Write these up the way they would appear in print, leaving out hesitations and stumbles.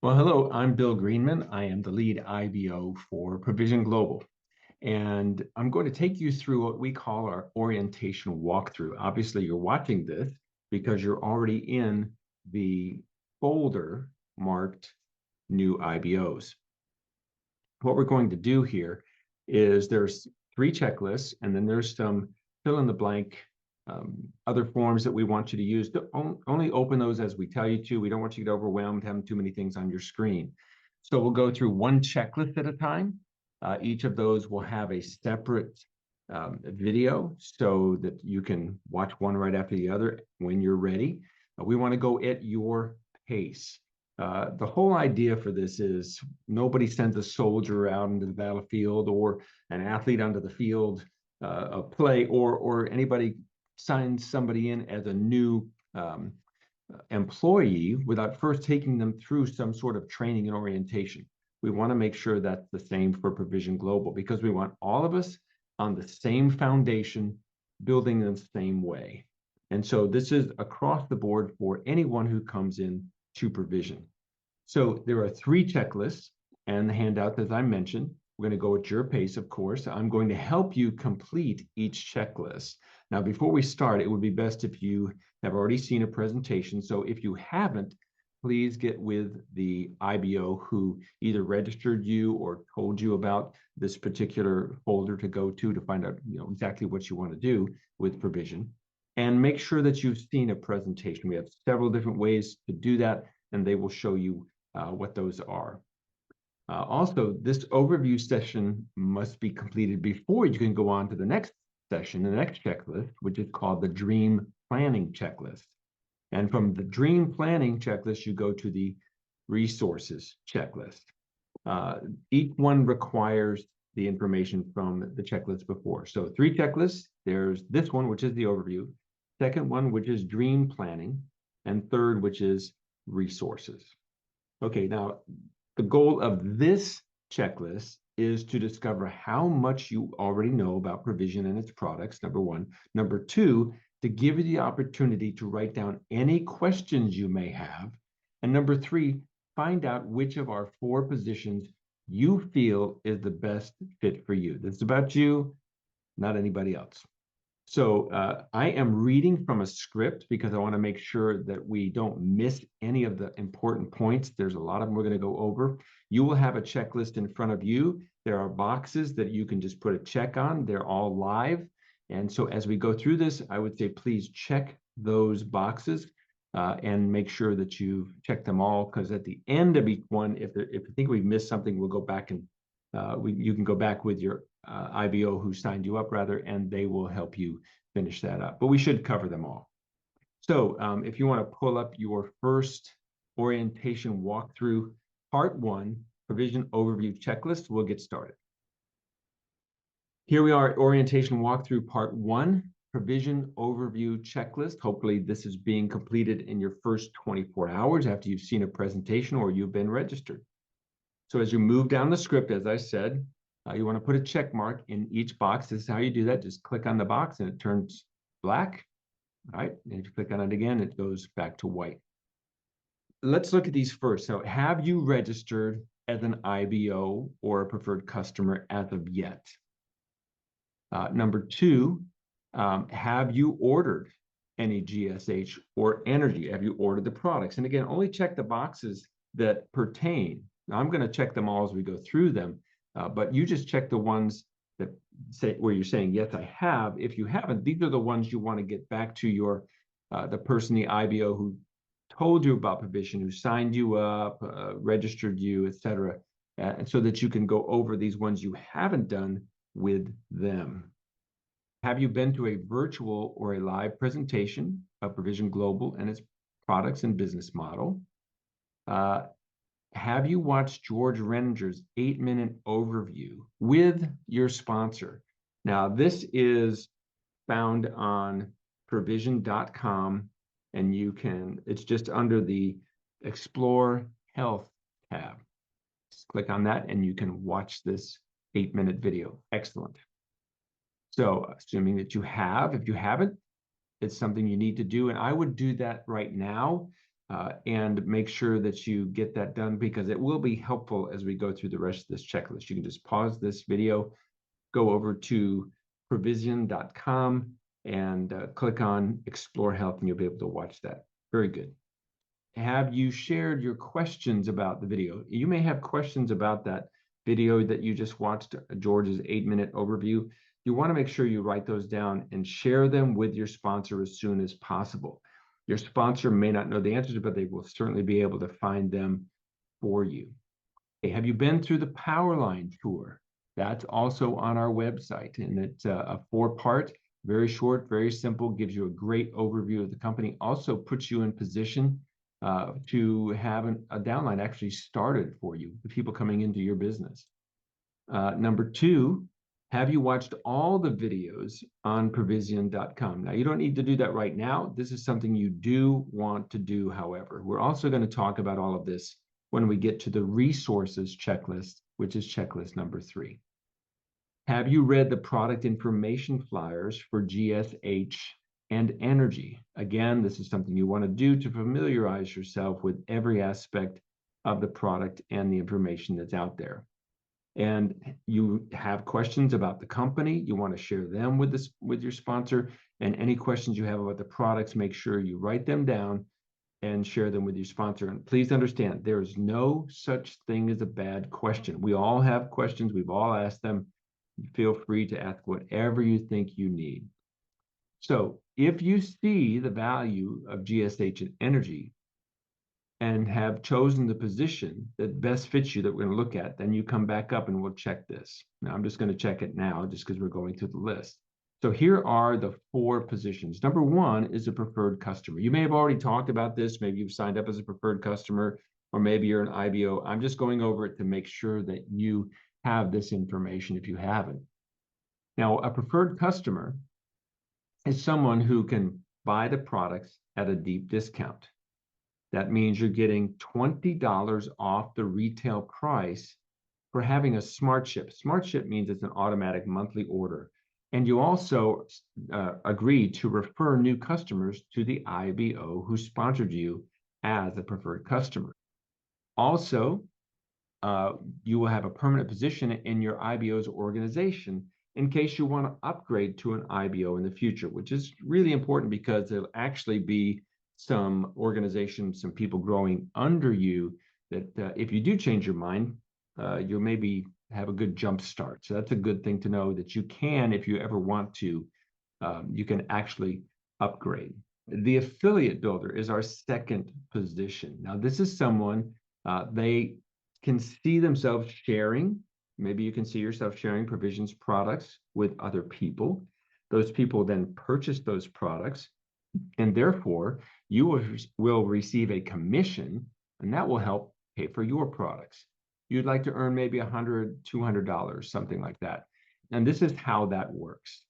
Well, hello, I'm Bill Greenman. I am the lead IBO for Provision Global. And I'm going to take you through what we call our orientation walkthrough. Obviously, you're watching this because you're already in the folder marked New IBOs. What we're going to do here is there's 3 checklists, and then there's some fill in the blank other forms that we want you to use. Only open those as we tell you to. We don't want you to get overwhelmed having too many things on your screen. So we'll go through one checklist at a time. Each of those will have a separate video so that you can watch one right after the other when you're ready. We want to go at your pace. The whole idea for this is nobody sends a soldier out into the battlefield or an athlete onto the field of play, or anybody signs somebody in as a new employee without first taking them through some sort of training and orientation. We want to make sure that's the same for Provision Global because we want all of us on the same foundation, building in the same way. And so this is across the board for anyone who comes in to Provision. So there are 3 checklists and the handout, as I mentioned. We're going to go at your pace, of course. I'm going to help you complete each checklist. Now, before we start, it would be best if you have already seen a presentation. So if you haven't, please get with the IBO who either registered you or told you about this particular folder to go to find out exactly what you want to do with Provision. And make sure that you've seen a presentation. We have several different ways to do that, and they will show you what those are. Also, this overview session must be completed before you can go on to the next session, the next checklist, which is called the Dream Planning Checklist. And from the Dream Planning Checklist, you go to the Resources Checklist. Each one requires the information from the checklist before. So 3 checklists. There's this one, which is the overview. Second one, which is Dream Planning. And third, which is Resources. Okay, now the goal of this checklist is to discover how much you already know about Provision and its products, number 1. Number 2, to give you the opportunity to write down any questions you may have. And number 3, find out which of our 4 positions you feel is the best fit for you. This is about you, not anybody else. So I am reading from a script because I want to make sure that we don't miss any of the important points. There's a lot of them we're going to go over. You will have a checklist in front of you. There are boxes that you can just put a check on. They're all live. And so as we go through this, I would say please check those boxes and make sure that you've checked them all, because at the end of each one, if you think we've missed something, we'll go back and you can go back with your IBO who signed you up, rather, and they will help you finish that up. But we should cover them all. So if you want to pull up your first orientation walkthrough, part 1, Provision Overview Checklist, we'll get started. Here we are at orientation walkthrough part 1, Provision Overview Checklist. Hopefully this is being completed in your first 24 hours after you've seen a presentation or you've been registered. So as you move down the script, as I said, you want to put a check mark in each box. This is how you do that. Just click on the box and it turns black. All right. And if you click on it again, it goes back to white. Let's look at these first. So have you registered as an IBO or a preferred customer as of yet? Number 2, have you ordered any GSH or energy? Have you ordered the products? And again, only check the boxes that pertain. Now, I'm going to check them all as we go through them, but you just check the ones that say where you're saying, yes, I have. If you haven't, these are the ones you want to get back to your the person, the IBO who told you about Provision, who signed you up, registered you, etc., and so that you can go over these ones you haven't done with them. Have you been to a virtual or a live presentation of Provision Global and its products and business model? Have you watched George Renninger's 8-minute overview with your sponsor? Now, this is found on provision.com, and it's just under the Explore Health tab. Just click on that and you can watch this 8-minute video. Excellent. So assuming that you have, if you haven't, it's something you need to do. And I would do that right now. and make sure that you get that done, because it will be helpful as we go through the rest of this checklist. You can just pause this video, go over to provizion.com and click on Explore Health, and you'll be able to watch that. Very good. Have you shared your questions about the video? You may have questions about that video that you just watched, George's 8-minute overview. You want to make sure you write those down and share them with your sponsor as soon as possible. Your sponsor may not know the answers, but they will certainly be able to find them for you. Hey, have you been through the Powerline tour? That's also on our website, and it's a 4-part, very short, very simple, gives you a great overview of the company, also puts you in position to have a downline actually started for you, the people coming into your business. Number 2, have you watched all the videos on Provizion.com? Now, you don't need to do that right now. This is something you do want to do, however. We're also going to talk about all of this when we get to the resources checklist, which is checklist number 3. Have you read the product information flyers for GSH and Energy? Again, this is something you want to do to familiarize yourself with every aspect of the product and the information that's out there. And you have questions about the company, you want to share them with your sponsor, and any questions you have about the products, make sure you write them down and share them with your sponsor. And please understand, there is no such thing as a bad question. We all have questions, we've all asked them. Feel free to ask whatever you think you need. So if you see the value of GSH and Energy and have chosen the position that best fits you that we're going to look at, then you come back up and we'll check this. Now, I'm just going to check it now just because we're going through the list. So here are the 4 positions. Number 1 is a preferred customer. You may have already talked about this. Maybe you've signed up as a preferred customer, or maybe you're an IBO. I'm just going over it to make sure that you have this information if you haven't. Now, a preferred customer is someone who can buy the products at a deep discount. That means you're getting $20 off the retail price for having a smart ship. Smart ship means it's an automatic monthly order. And you also agree to refer new customers to the IBO who sponsored you as a preferred customer. Also, you will have a permanent position in your IBO's organization in case you want to upgrade to an IBO in the future, which is really important because there'll actually be some organizations, some people growing under you that if you do change your mind, you'll maybe have a good jump start. So that's a good thing to know, that you can, if you ever want to, you can actually upgrade. The affiliate builder is our 2nd position. Now, this is someone they can see themselves sharing. Maybe you can see yourself sharing Provision's products with other people. Those people then purchase those products, and therefore you will receive a commission, and that will help pay for your products. You'd like to earn maybe $100, $200, something like that. And this is how that works.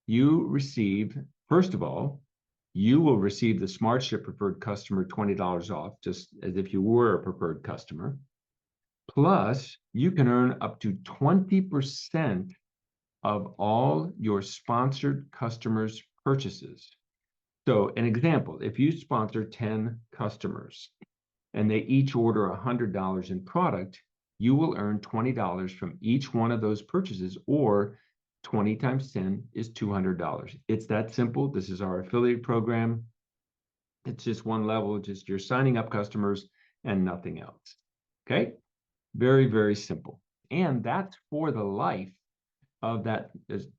You receive, first of all, you will receive the SmartShip preferred customer $20 off, just as if you were a preferred customer. Plus, you can earn up to 20% of all your sponsored customers' purchases. So an example, if you sponsor 10 customers and they each order $100 in product, you will earn $20 from each one of those purchases, or 20 times 10 is $200. It's that simple. This is our affiliate program. It's just one level, just you're signing up customers and nothing else. Okay? Very, very simple. And that's for the life of that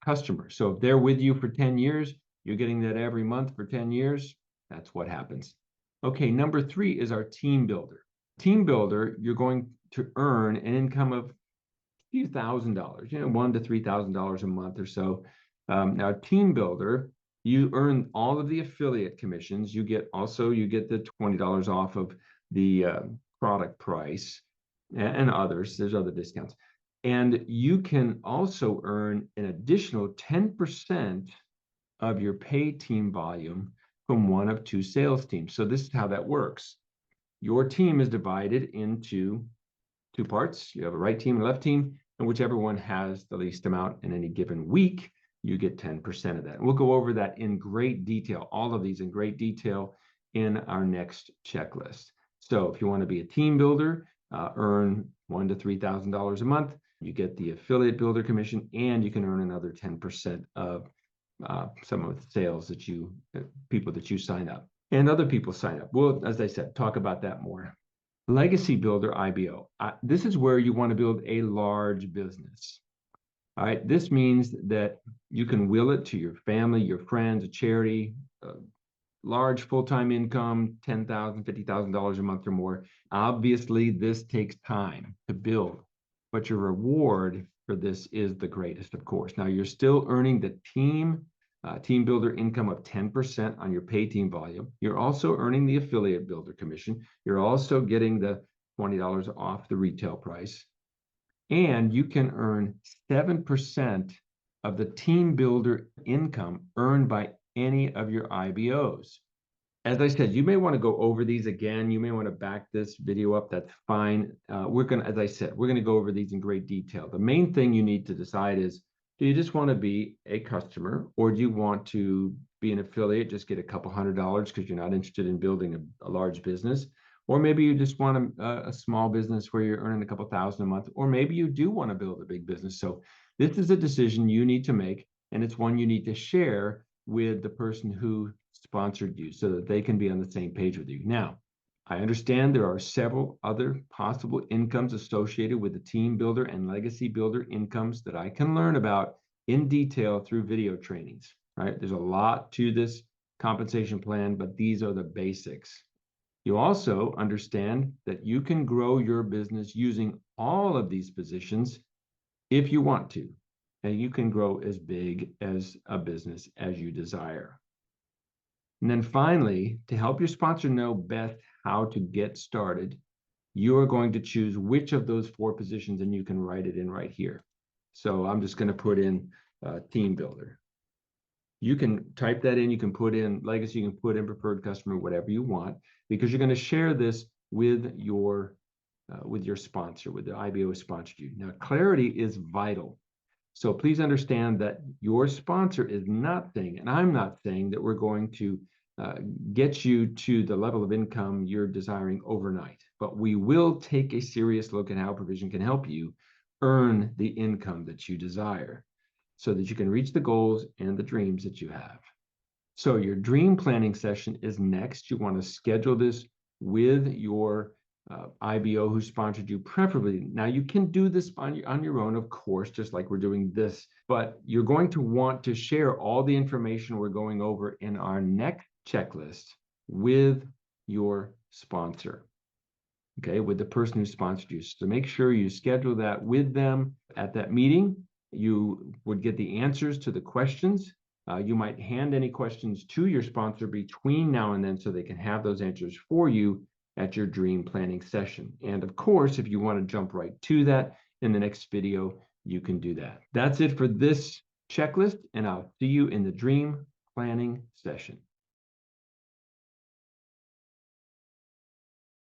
customer. So if they're with you for 10 years, you're getting that every month for 10 years. That's what happens. Okay, number 3 is our team builder. Team builder, you're going to earn an income of a few $1,000s, $1,000 to $3,000 a month or so. Now, team builder, you earn all of the affiliate commissions. You get the $20 off of the product price and others. There's other discounts. And you can also earn an additional 10% of your paid team volume from one of 2 sales teams. So this is how that works. Your team is divided into 2 parts. You have a right team and a left team, and whichever one has the least amount in any given week, you get 10% of that. And we'll go over that in great detail, all of these in great detail in our next checklist. So if you want to be a team builder, earn $1,000 to $3,000 a month, you get the affiliate builder commission, and you can earn another 10% of some of the sales that people that you sign up and other people sign up. Well, as I said, talk about that more. Legacy builder IBO. This is where you want to build a large business. All right. This means that you can will it to your family, your friends, a charity, large full-time income, $10,000, $50,000 a month or more. Obviously, this takes time to build, but your reward for this is the greatest, of course. Now, you're still earning the team builder income of 10% on your pay team volume. You're also earning the affiliate builder commission. You're also getting the $20 off the retail price. And you can earn 7% of the team builder income earned by any of your IBOs. As I said, you may want to go over these again. You may want to back this video up. That's fine. As I said, we're going to go over these in great detail. The main thing you need to decide is, do you just want to be a customer, or do you want to be an affiliate, just get a couple $100 because you're not interested in building a large business? Or maybe you just want a small business where you're earning a couple thousand a month, or maybe you do want to build a big business. So this is a decision you need to make, and it's one you need to share with the person who sponsored you so that they can be on the same page with you. Now, I understand there are several other possible incomes associated with the team builder and legacy builder incomes that I can learn about in detail through video trainings. Right? There's a lot to this compensation plan, but these are the basics. You also understand that you can grow your business using all of these positions if you want to, and you can grow as big as a business as you desire. And then finally, to help your sponsor know best how to get started, you are going to choose which of those 4 positions, and you can write it in right here. So I'm just going to put in team builder. You can type that in, you can put in legacy, you can put in preferred customer, whatever you want, because you're going to share this with your sponsor, with the IBO who sponsored you. Now, clarity is vital. So please understand that your sponsor is not saying, and I'm not saying, that we're going to get you to the level of income you're desiring overnight, but we will take a serious look at how Provizion can help you earn the income that you desire so that you can reach the goals and the dreams that you have. So your dream planning session is next. You want to schedule this with your IBO who sponsored you, preferably. Now, you can do this on your own, of course, just like we're doing this, but you're going to want to share all the information we're going over in our next checklist with your sponsor, okay, with the person who sponsored you. So make sure you schedule that with them at that meeting. You would get the answers to the questions. You might hand any questions to your sponsor between now and then so they can have those answers for you at your dream planning session. And of course, if you want to jump right to that in the next video, you can do that. That's it for this checklist, and I'll see you in the dream planning session.